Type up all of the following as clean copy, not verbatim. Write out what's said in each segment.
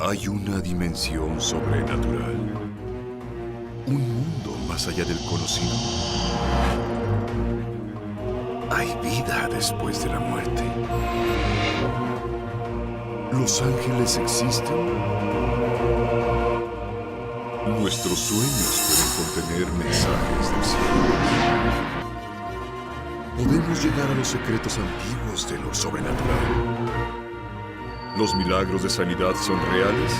Hay una dimensión sobrenatural. Un mundo más allá del conocido. Hay vida después de la muerte. ¿Los ángeles existen? Nuestros sueños pueden contener mensajes del cielo. Podemos llegar a los secretos antiguos de lo sobrenatural. ¿Los milagros de sanidad son reales?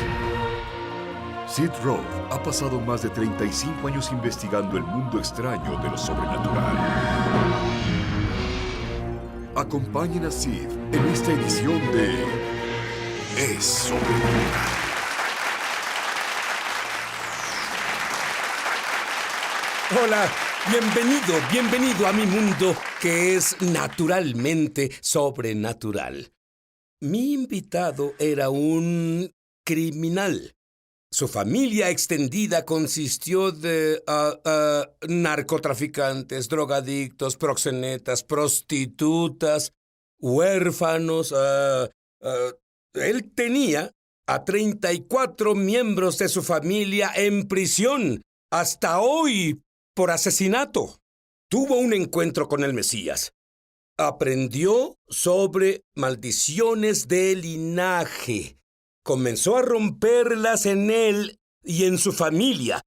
Sid Roth ha pasado más de 35 años investigando el mundo extraño de lo sobrenatural. Acompañen a Sid en esta edición de Es Sobrenatural. Hola, bienvenido a mi mundo que es naturalmente sobrenatural. Mi invitado era un criminal. Su familia extendida consistió de narcotraficantes, drogadictos, proxenetas, prostitutas, huérfanos. Él tenía a 34 miembros de su familia en prisión hasta hoy por asesinato. Tuvo un encuentro con el Mesías. Aprendió sobre maldiciones de linaje. Comenzó a romperlas en él y en su familia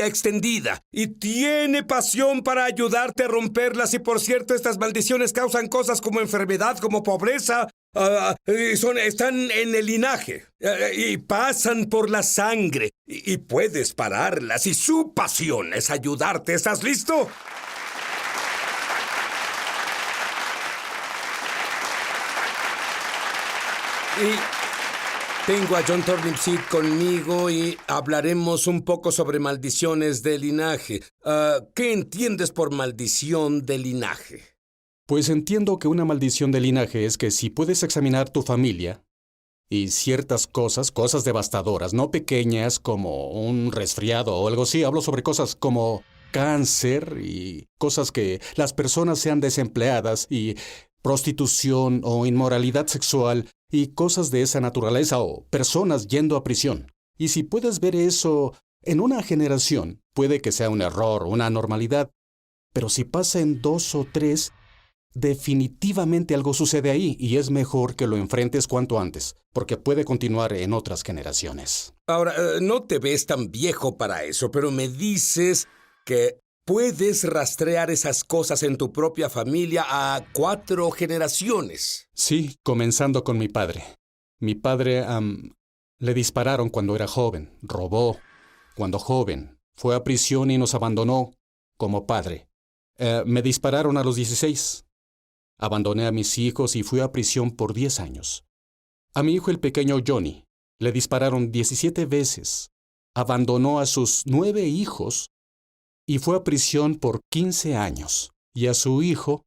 extendida. Y tiene pasión para ayudarte a romperlas. Y por cierto, estas maldiciones causan cosas como enfermedad, como pobreza. Están en el linaje y pasan por la sangre. Y puedes pararlas. Y su pasión es ayudarte. ¿Estás listo? Y tengo a John Turnipseed conmigo y hablaremos un poco sobre maldiciones de linaje. ¿Qué entiendes por maldición de linaje? Pues entiendo que una maldición de linaje es que si puedes examinar tu familia y ciertas cosas devastadoras, no pequeñas como un resfriado o algo así, hablo sobre cosas como cáncer y cosas que las personas sean desempleadas y prostitución o inmoralidad sexual y cosas de esa naturaleza o personas yendo a prisión. Y si puedes ver eso en una generación, puede que sea un error, una anormalidad, pero si pasa en 2 o 3, definitivamente algo sucede ahí y es mejor que lo enfrentes cuanto antes, porque puede continuar en otras generaciones. Ahora, no te ves tan viejo para eso, pero me dices que puedes rastrear esas cosas en tu propia familia a 4 generaciones. Sí, comenzando con mi padre. Mi padre le dispararon cuando era joven, robó cuando joven, fue a prisión y nos abandonó como padre. Me dispararon a los 16. Abandoné a mis hijos y fui a prisión por 10 años. A mi hijo el pequeño Johnny le dispararon 17 veces. Abandonó a sus 9 hijos y fue a prisión por 15 años. Y a su hijo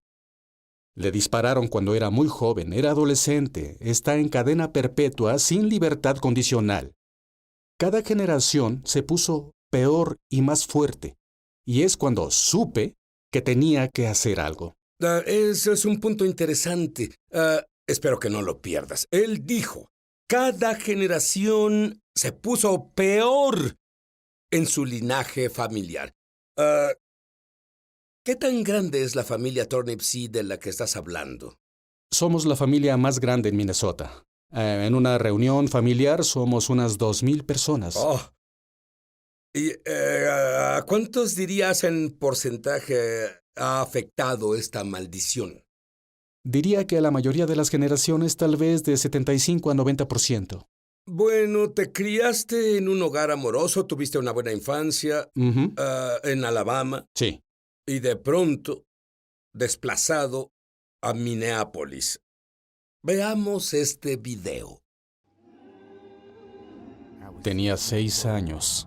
le dispararon cuando era muy joven, era adolescente, está en cadena perpetua sin libertad condicional. Cada generación se puso peor y más fuerte. Y es cuando supe que tenía que hacer algo. Eso es un punto interesante. Espero que no lo pierdas. Él dijo, cada generación se puso peor en su linaje familiar. ¿Qué tan grande es la familia Turnipseed de la que estás hablando? Somos la familia más grande en Minnesota. En una reunión familiar somos unas 2,000 personas. Oh. ¿Y cuántos dirías en porcentaje ha afectado esta maldición? Diría que a la mayoría de las generaciones tal vez de 75 a 90%. Bueno, te criaste en un hogar amoroso, tuviste una buena infancia en Alabama. Sí. Y de pronto, desplazado a Minneapolis. Veamos este video. Tenía 6 años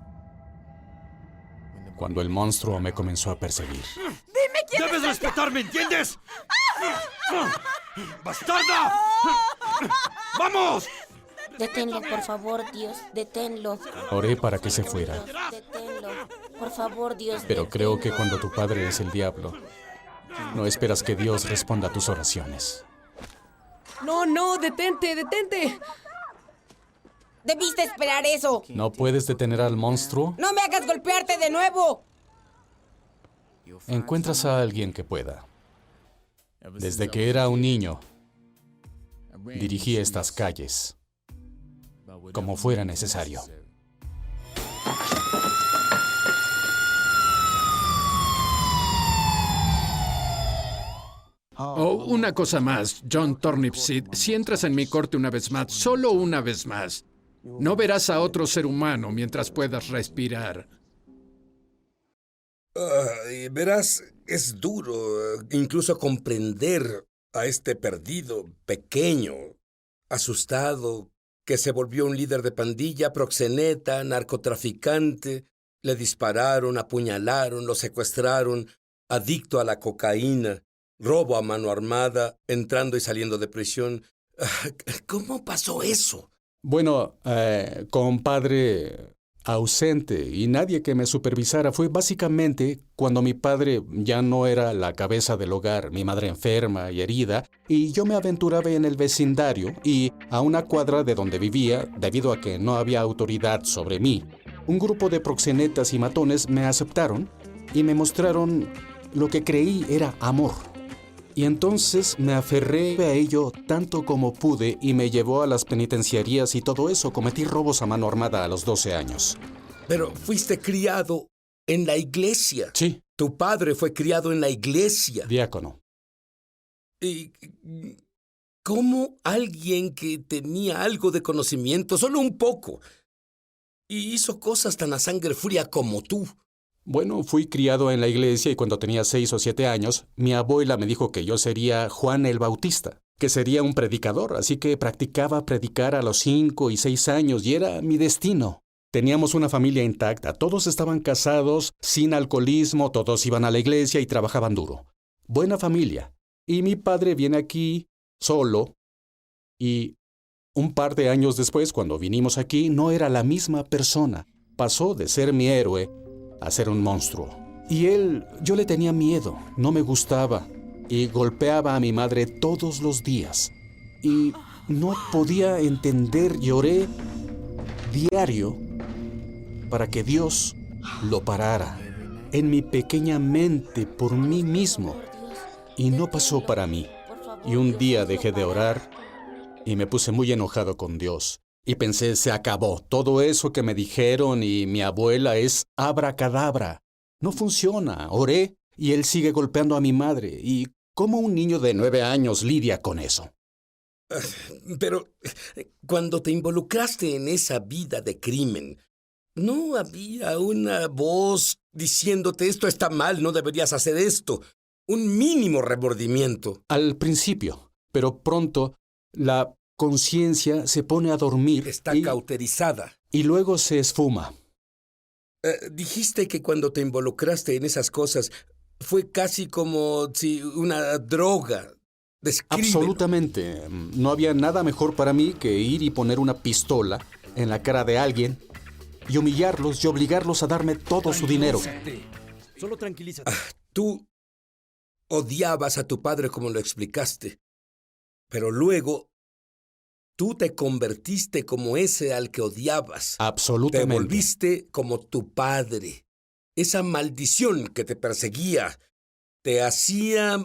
cuando el monstruo me comenzó a perseguir. ¡Dime quién ¡Debes respetarme, ¿entiendes? ¡Bastarda! ¡Vamos! Deténlo, por favor, Dios, deténlo. Oré para que se fuera. Deténlo, por favor, Dios. Pero creo que cuando tu padre es el diablo, no esperas que Dios responda a tus oraciones. No, detente. Debiste esperar eso. ¿No puedes detener al monstruo? ¡No me hagas golpearte de nuevo! Encuentras a alguien que pueda. Desde que era un niño, dirigí estas calles como fuera necesario. Oh, una cosa más, John Turnipseed. Si entras en mi corte una vez más, solo una vez más, no verás a otro ser humano mientras puedas respirar. Verás, es duro incluso comprender a este perdido, pequeño, asustado, que se volvió un líder de pandilla, proxeneta, narcotraficante. Le dispararon, apuñalaron, lo secuestraron, adicto a la cocaína, robo a mano armada, entrando y saliendo de prisión. ¿Cómo pasó eso? Bueno, con padre ausente y nadie que me supervisara, fue básicamente cuando mi padre ya no era la cabeza del hogar, mi madre enferma y herida, y yo me aventuraba en el vecindario y a una cuadra de donde vivía, debido a que no había autoridad sobre mí. Un grupo de proxenetas y matones me aceptaron y me mostraron lo que creí era amor. Y entonces me aferré a ello tanto como pude y me llevó a las penitenciarías y todo eso. Cometí robos a mano armada a los 12 años. Pero fuiste criado en la iglesia. Sí. Tu padre fue criado en la iglesia. Diácono. ¿Y cómo alguien que tenía algo de conocimiento, solo un poco, y hizo cosas tan a sangre fría como tú? Bueno, fui criado en la iglesia y cuando tenía 6 o 7 años, mi abuela me dijo que yo sería Juan el Bautista, que sería un predicador, así que practicaba predicar a los 5 y 6 años y era mi destino. Teníamos una familia intacta, todos estaban casados, sin alcoholismo, todos iban a la iglesia y trabajaban duro. Buena familia. Y mi padre viene aquí solo y un par de años después, cuando vinimos aquí, no era la misma persona. Pasó de ser mi héroe a ser un monstruo. Y yo le tenía miedo, no me gustaba, y golpeaba a mi madre todos los días. Y no podía entender, lloré diario para que Dios lo parara en mi pequeña mente por mí mismo. Y no pasó para mí. Y un día dejé de orar y me puse muy enojado con Dios. Y pensé, se acabó. Todo eso que me dijeron y mi abuela es abracadabra. No funciona. Oré y él sigue golpeando a mi madre. ¿Y cómo un niño de 9 años lidia con eso? Pero cuando te involucraste en esa vida de crimen, ¿no había una voz diciéndote esto está mal, no deberías hacer esto? Un mínimo remordimiento. Al principio, pero pronto la conciencia se pone a dormir. Está cauterizada. Y luego se esfuma. Dijiste que cuando te involucraste en esas cosas fue casi como si una droga. Descríbelo. Absolutamente. No había nada mejor para mí que ir y poner una pistola en la cara de alguien y humillarlos y obligarlos a darme todo su dinero. Solo tranquilízate. Tú odiabas a tu padre como lo explicaste, pero luego tú te convertiste como ese al que odiabas. Absolutamente. Te volviste como tu padre. Esa maldición que te perseguía te hacía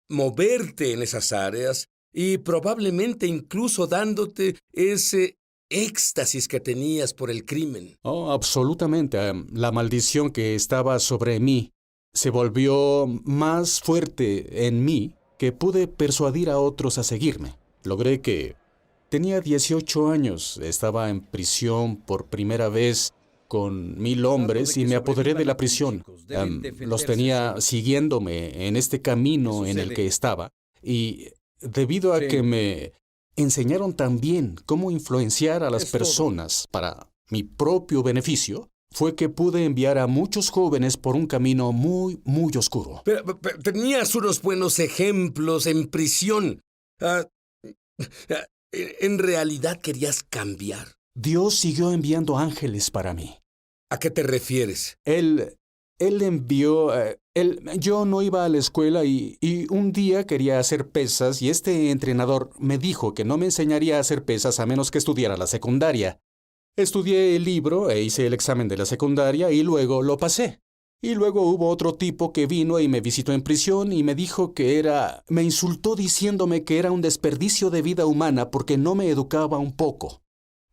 moverte en esas áreas y probablemente incluso dándote ese éxtasis que tenías por el crimen. Oh, absolutamente. La maldición que estaba sobre mí se volvió más fuerte en mí que pude persuadir a otros a seguirme. Logré que tenía 18 años, estaba en prisión por primera vez con 1000 hombres y me apoderé de la prisión. Los tenía siguiéndome en este camino en el que estaba y debido a que me enseñaron también cómo influenciar a las personas para mi propio beneficio, fue que pude enviar a muchos jóvenes por un camino muy, muy oscuro. Pero tenías unos buenos ejemplos en prisión. ¿En realidad querías cambiar? Dios siguió enviando ángeles para mí. ¿A qué te refieres? Él él envió... yo no iba a la escuela y un día quería hacer pesas y este entrenador me dijo que no me enseñaría a hacer pesas a menos que estudiara la secundaria. Estudié el libro e hice el examen de la secundaria y luego lo pasé. Y luego hubo otro tipo que vino y me visitó en prisión y me dijo me insultó diciéndome que era un desperdicio de vida humana porque no me educaba un poco.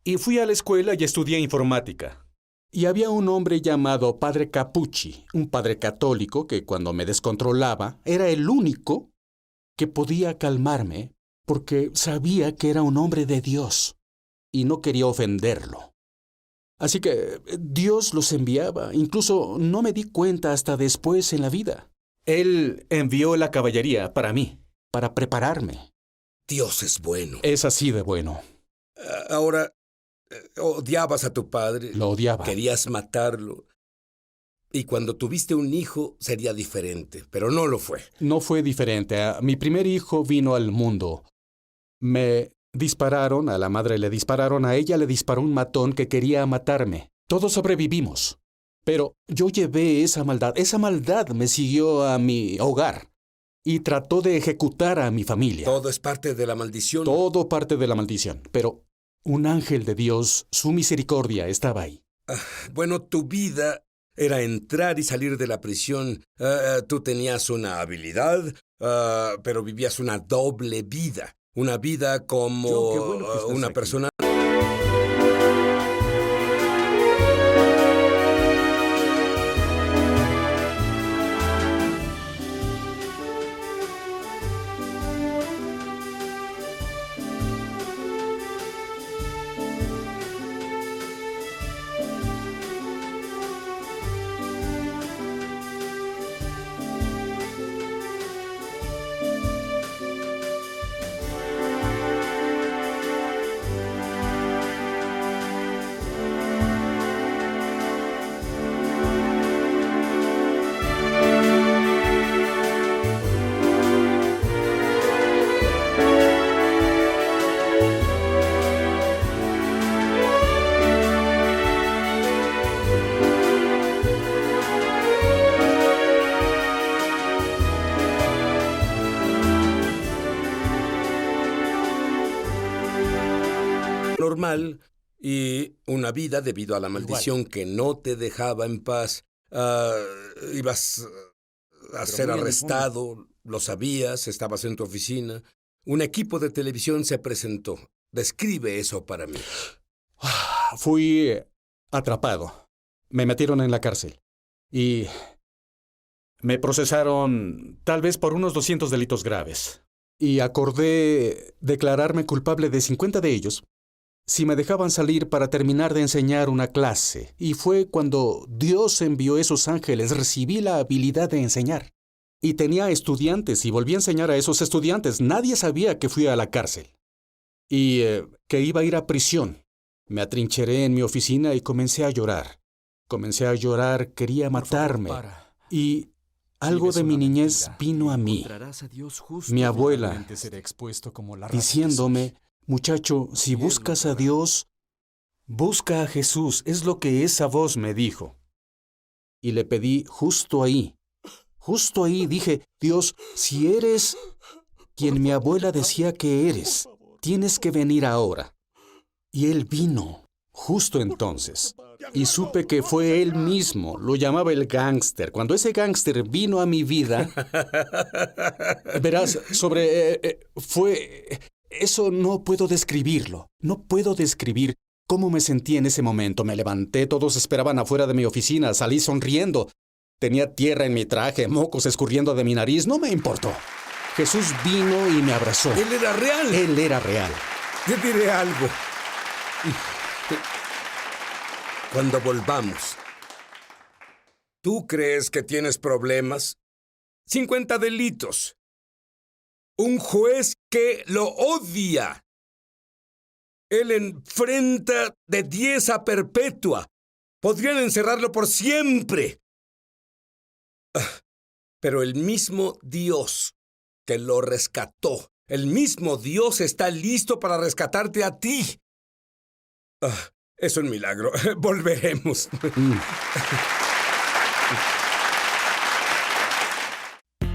Y fui a la escuela y estudié informática. Y había un hombre llamado Padre Capucci, un padre católico que cuando me descontrolaba era el único que podía calmarme porque sabía que era un hombre de Dios y no quería ofenderlo. Así que Dios los enviaba. Incluso no me di cuenta hasta después en la vida. Él envió la caballería para mí, para prepararme. Dios es bueno. Es así de bueno. Ahora, odiabas a tu padre. Lo odiaba. Querías matarlo. Y cuando tuviste un hijo sería diferente, pero no lo fue. No fue diferente. Mi primer hijo vino al mundo. Me dispararon, a la madre le dispararon, a ella le disparó un matón que quería matarme. Todos sobrevivimos. Pero yo llevé esa maldad. Esa maldad me siguió a mi hogar y trató de ejecutar a mi familia. Todo es parte de la maldición. Todo parte de la maldición. Pero un ángel de Dios, su misericordia, estaba ahí. Bueno, tu vida era entrar y salir de la prisión. Tú tenías una habilidad, pero vivías una doble vida. Una vida como John, qué bueno que estás una aquí. persona. Normal y una vida debido a la maldición que no te dejaba en paz. Ibas a ser muy en el arrestado, lo sabías, estabas en tu oficina. Un equipo de televisión se presentó. Describe eso para mí. Fui atrapado. Me metieron en la cárcel. Y me procesaron tal vez por unos 200 delitos graves. Y acordé declararme culpable de 50 de ellos si me dejaban salir para terminar de enseñar una clase. Y fue cuando Dios envió esos ángeles, recibí la habilidad de enseñar. Y tenía estudiantes y volví a enseñar a esos estudiantes. Nadie sabía que fui a la cárcel. Y que iba a ir a prisión. Me atrincheré en mi oficina y comencé a llorar. Comencé a llorar, quería matarme. Y algo de mi niñez vino a mí. Mi abuela, diciéndome, muchacho, si buscas a Dios, busca a Jesús. Es lo que esa voz me dijo. Y le pedí justo ahí, dije, Dios, si eres quien mi abuela decía que eres, tienes que venir ahora. Y él vino, justo entonces. Y supe que fue él mismo, lo llamaba el gángster. Cuando ese gángster vino a mi vida, verás, eso no puedo describirlo. No puedo describir cómo me sentí en ese momento. Me levanté, todos esperaban afuera de mi oficina, salí sonriendo. Tenía tierra en mi traje, mocos escurriendo de mi nariz, no me importó. Jesús vino y me abrazó. Él era real. Él era real. Te diré algo. Cuando volvamos, ¿tú crees que tienes problemas? 50 delitos. Un juez que lo odia. Él enfrenta de 10 a perpetua. Podrían encerrarlo por siempre. Pero el mismo Dios que lo rescató, el mismo Dios está listo para rescatarte a ti. Es un milagro. Volveremos.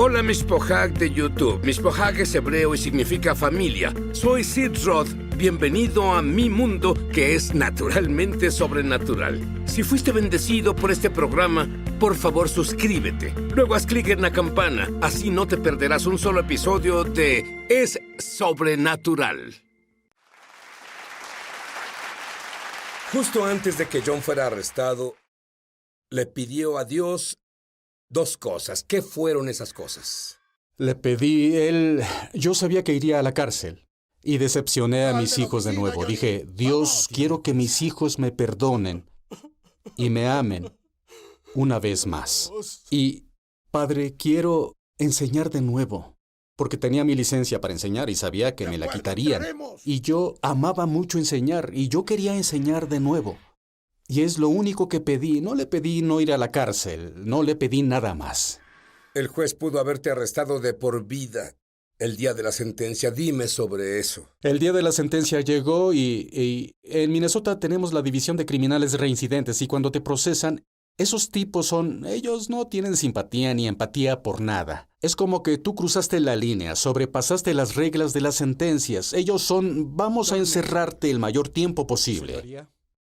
Hola, Mishpohag de YouTube. Mishpohag es hebreo y significa familia. Soy Sid Roth. Bienvenido a mi mundo, que es naturalmente sobrenatural. Si fuiste bendecido por este programa, por favor suscríbete. Luego haz clic en la campana. Así no te perderás un solo episodio de Es Sobrenatural. Justo antes de que John fuera arrestado, le pidió a Dios 2 cosas. ¿Qué fueron esas cosas? Le pedí Yo sabía que iría a la cárcel y decepcioné a mis hijos de nuevo. Dije, Dios, quiero que mis hijos me perdonen y me amen una vez más. Y, Padre, quiero enseñar de nuevo, porque tenía mi licencia para enseñar y sabía que me la quitarían. Y yo amaba mucho enseñar y yo quería enseñar de nuevo. Y es lo único que pedí. No le pedí no ir a la cárcel, no le pedí nada más. El juez pudo haberte arrestado de por vida el día de la sentencia. Dime sobre eso. El día de la sentencia llegó y en Minnesota tenemos la división de criminales reincidentes y cuando te procesan, esos tipos ellos no tienen simpatía ni empatía por nada. Es como que tú cruzaste la línea, sobrepasaste las reglas de las sentencias. Ellos vamos a encerrarte el mayor tiempo posible.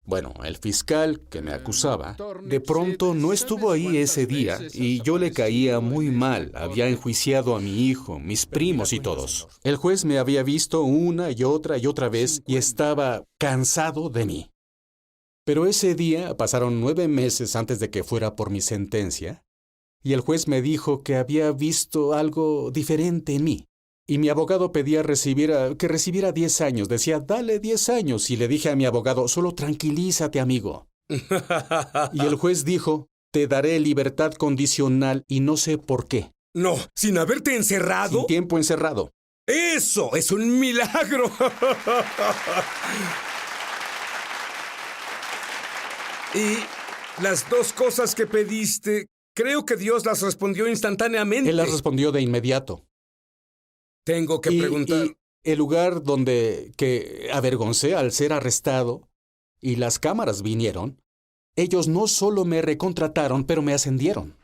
Bueno, el fiscal que me acusaba, de pronto no estuvo ahí ese día y yo le caía muy mal. Había enjuiciado a mi hijo, mis primos y todos. El juez me había visto una y otra vez y estaba cansado de mí. Pero ese día pasaron 9 meses antes de que fuera por mi sentencia y el juez me dijo que había visto algo diferente en mí. Y mi abogado pedía que recibiera 10 años. Decía, dale 10 años. Y le dije a mi abogado, solo tranquilízate, amigo. Y el juez dijo, te daré libertad condicional y no sé por qué. No, sin haberte encerrado. Sin tiempo encerrado. ¡Eso es un milagro! Y las 2 cosas que pediste, creo que Dios las respondió instantáneamente. Él las respondió de inmediato. Tengo que preguntar. Y el lugar que avergoncé al ser arrestado y las cámaras vinieron, ellos no solo me recontrataron, pero me ascendieron.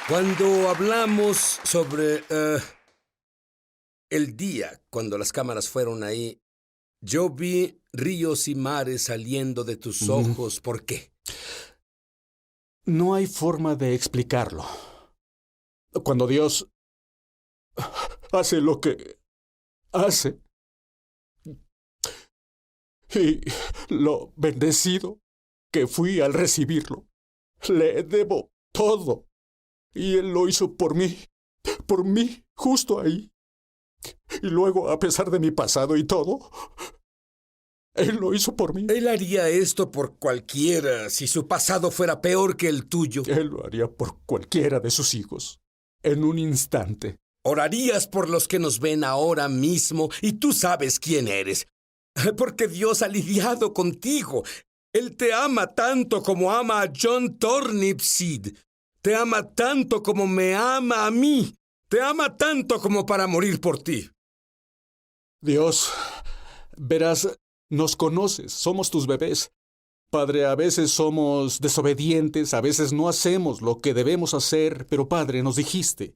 Cuando hablamos sobre el día cuando las cámaras fueron ahí, yo vi ríos y mares saliendo de tus ojos. ¿Por qué? No hay forma de explicarlo. Cuando Dios hace lo que hace y lo bendecido que fui al recibirlo, le debo todo. Y Él lo hizo por mí, justo ahí. Y luego, a pesar de mi pasado y todo, Él lo hizo por mí. Él haría esto por cualquiera si su pasado fuera peor que el tuyo. Él lo haría por cualquiera de sus hijos, en un instante. Orarías por los que nos ven ahora mismo y tú sabes quién eres. Porque Dios ha lidiado contigo. Él te ama tanto como ama a John Turnipseed. Te ama tanto como me ama a mí. Te ama tanto como para morir por ti. Dios, verás, nos conoces, somos tus bebés. Padre, a veces somos desobedientes, a veces no hacemos lo que debemos hacer, pero Padre, nos dijiste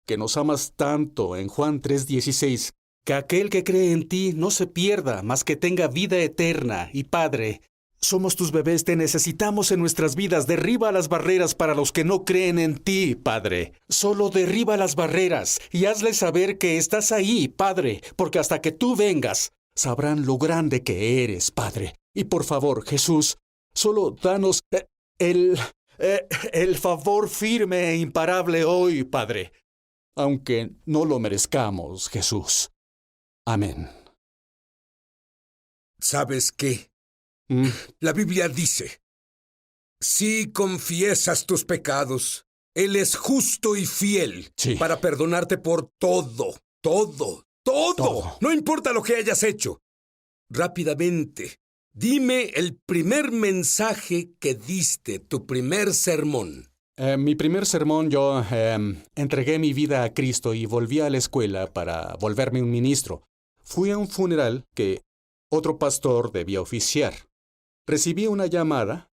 que nos amas tanto en Juan 3:16, que aquel que cree en ti no se pierda, mas que tenga vida eterna. Y Padre, somos tus bebés, te necesitamos en nuestras vidas. Derriba las barreras para los que no creen en ti, Padre. Solo derriba las barreras y hazles saber que estás ahí, Padre, porque hasta que tú vengas, sabrán lo grande que eres, Padre. Y por favor, Jesús, solo danos el favor firme e imparable hoy, Padre, aunque no lo merezcamos, Jesús. Amén. ¿Sabes qué? La Biblia dice, si confiesas tus pecados, Él es justo y fiel para perdonarte por todo. No importa lo que hayas hecho. Rápidamente, dime el primer mensaje que diste, tu primer sermón. Mi primer sermón, yo entregué mi vida a Cristo y volví a la escuela para volverme un ministro. Fui a un funeral que otro pastor debía oficiar. Recibí una llamada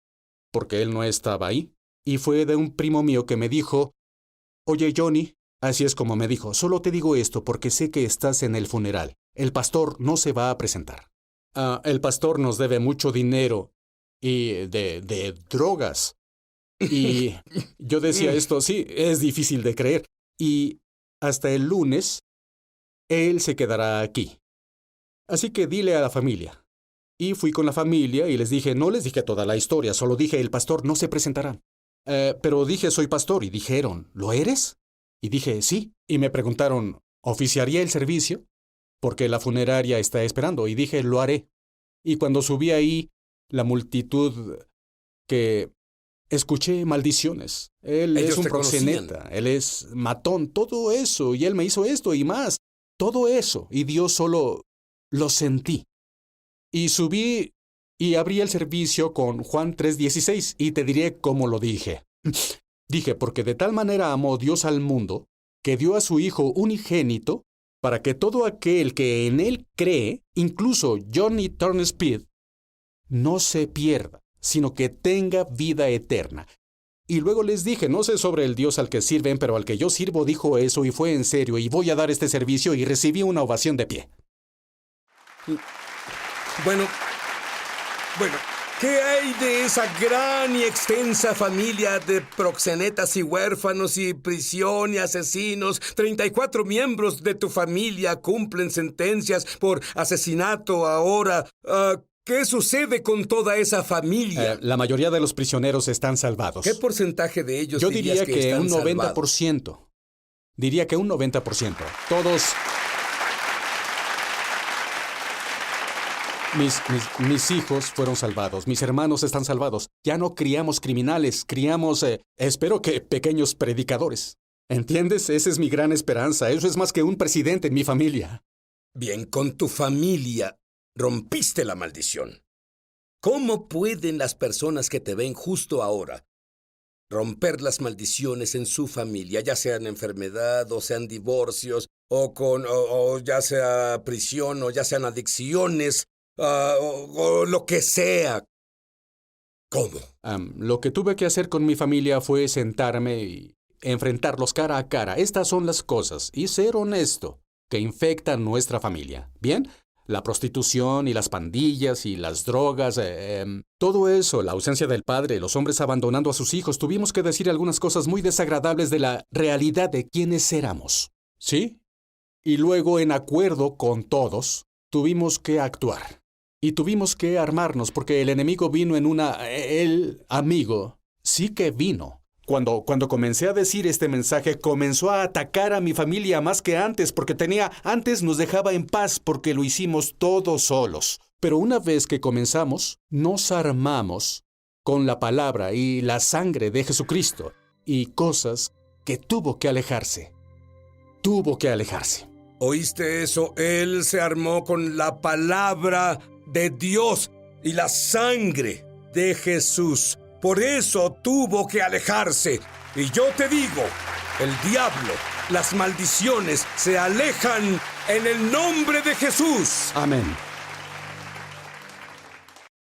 porque él no estaba ahí. Y fue de un primo mío que me dijo, oye Johnny, así es como me dijo, solo te digo esto porque sé que estás en el funeral. El pastor no se va a presentar. El pastor nos debe mucho dinero y de drogas. Y yo decía esto, sí, es difícil de creer. Y hasta el lunes, él se quedará aquí. Así que dile a la familia. Y fui con la familia y les dije, no les dije toda la historia, solo dije, el pastor no se presentará. Pero dije, soy pastor, y dijeron, ¿lo eres? Y dije, sí. Y me preguntaron, ¿oficiaría el servicio? Porque la funeraria está esperando. Y dije, lo haré. Y cuando subí ahí, la multitud que escuché maldiciones. Él Ellos es un te proxeneta, él es matón, todo eso. Y él me hizo esto y más. Todo eso. Y Dios solo lo sentí. Y subí y abrí el servicio con Juan 3:16 y te diré cómo lo dije. Dije, porque de tal manera amó Dios al mundo, que dio a su Hijo unigénito, para que todo aquel que en él cree, incluso Johnny Turnipseed, no se pierda, sino que tenga vida eterna. Y luego les dije, no sé sobre el Dios al que sirven, pero al que yo sirvo dijo eso y fue en serio, y voy a dar este servicio, y recibí una ovación de pie. Bueno, ¿qué hay de esa gran y extensa familia de proxenetas y huérfanos y prisión y asesinos? 34 miembros de tu familia cumplen sentencias por asesinato ahora. ¿Qué sucede con toda esa familia? La mayoría de los prisioneros están salvados. ¿Qué porcentaje de ellos Yo dirías diría que están un 90%. salvados? Diría que un 90%. Todos... Mis hijos fueron salvados, mis hermanos están salvados. Ya no criamos criminales, criamos, espero que pequeños predicadores. ¿Entiendes? Esa es mi gran esperanza. Eso es más que un presidente en mi familia. Bien, con tu familia rompiste la maldición. ¿Cómo pueden las personas que te ven justo ahora romper las maldiciones en su familia, ya sean enfermedad o sean divorcios o ya sea prisión o ya sean adicciones? O lo que sea. ¿Cómo? Lo que tuve que hacer con mi familia fue sentarme y enfrentarlos cara a cara. Estas son las cosas, y ser honesto, que infectan nuestra familia. ¿Bien? La prostitución y las pandillas y las drogas, todo eso, la ausencia del padre, los hombres abandonando a sus hijos. Tuvimos que decir algunas cosas muy desagradables de la realidad de quiénes éramos. ¿Sí? Y luego, en acuerdo con todos, tuvimos que actuar. Y tuvimos que armarnos porque el enemigo vino el amigo sí que vino. Cuando comencé a decir este mensaje, comenzó a atacar a mi familia más que antes porque antes nos dejaba en paz porque lo hicimos todos solos. Pero una vez que comenzamos, nos armamos con la palabra y la sangre de Jesucristo y cosas que tuvo que alejarse. Tuvo que alejarse. ¿Oíste eso? Él se armó con la palabra de Dios y la sangre de Jesús. Por eso tuvo que alejarse. Y yo te digo, el diablo, las maldiciones se alejan en el nombre de Jesús. Amén.